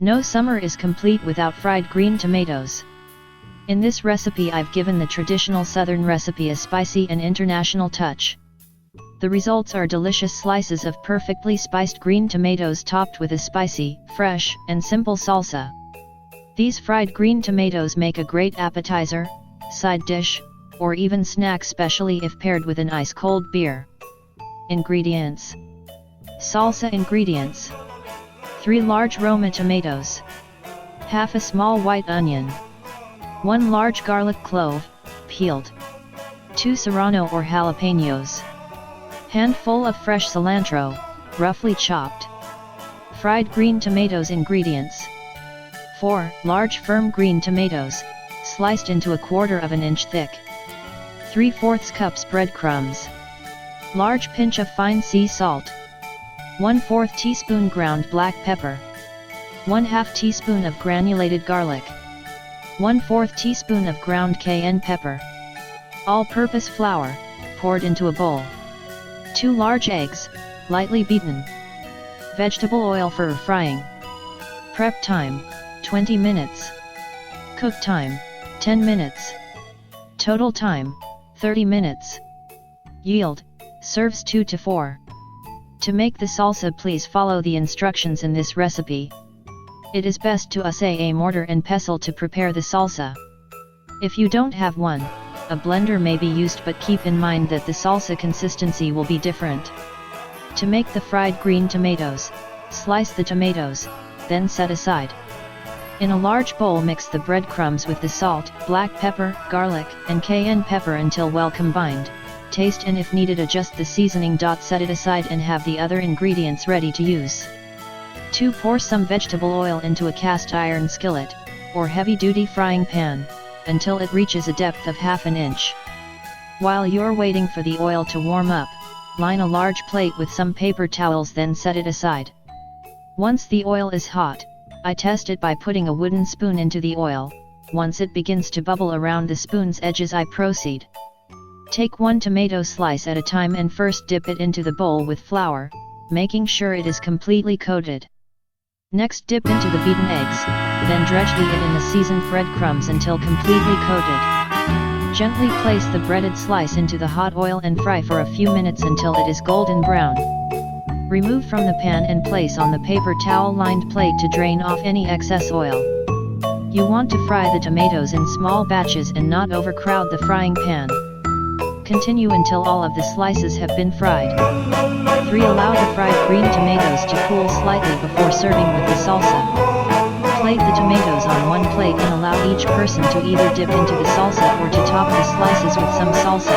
No summer is complete without fried green tomatoes. In this recipe I've given the traditional southern recipe a spicy and international touch. The results are delicious slices of perfectly spiced green tomatoes topped with a spicy, fresh, and simple salsa. These fried green tomatoes make a great appetizer, side dish, or even snack, especially if paired with an ice-cold beer. Ingredients. Salsa ingredients. 3 large Roma tomatoes. Half a small white onion. 1 large garlic clove, peeled. 2 serrano or jalapeños. Handful of fresh cilantro, roughly chopped. Fried green tomatoes. Ingredients. 4 large firm green tomatoes, sliced into 1/4 inch thick. 3/4 cups breadcrumbs. Large pinch of fine sea salt. 1/4 teaspoon ground black pepper. 1/2 teaspoon of granulated garlic. 1/4 teaspoon of ground cayenne pepper. All-purpose flour, poured into a bowl. 2 large eggs, lightly beaten. Vegetable oil for frying. Prep time, 20 minutes. Cook time, 10 minutes. Total time, 30 minutes. Yield, serves 2 to 4. To make the salsa, please follow the instructions in this recipe. It is best to use a mortar and pestle to prepare the salsa. If you don't have one, a blender may be used, but keep in mind that the salsa consistency will be different. To make the fried green tomatoes, slice the tomatoes, then set aside. In a large bowl, mix the breadcrumbs with the salt, black pepper, garlic, and cayenne pepper until well combined. Taste and if needed adjust the seasoning. Set it aside and have the other ingredients ready to use. 2. Pour some vegetable oil into a cast iron skillet, or heavy-duty frying pan, until it reaches a depth of 1/2 inch. While you're waiting for the oil to warm up, line a large plate with some paper towels, then set it aside. Once the oil is hot, I test it by putting a wooden spoon into the oil. Once it begins to bubble around the spoon's edges, I proceed. Take 1 tomato slice at a time and first dip it into the bowl with flour, making sure it is completely coated. Next dip into the beaten eggs, then dredge it in the seasoned breadcrumbs until completely coated. Gently place the breaded slice into the hot oil and fry for a few minutes until it is golden brown. Remove from the pan and place on the paper towel-lined plate to drain off any excess oil. You want to fry the tomatoes in small batches and not overcrowd the frying pan. Continue until all of the slices have been fried. 3. Allow the fried green tomatoes to cool slightly before serving with the salsa. Plate the tomatoes on one plate and allow each person to either dip into the salsa or to top the slices with some salsa.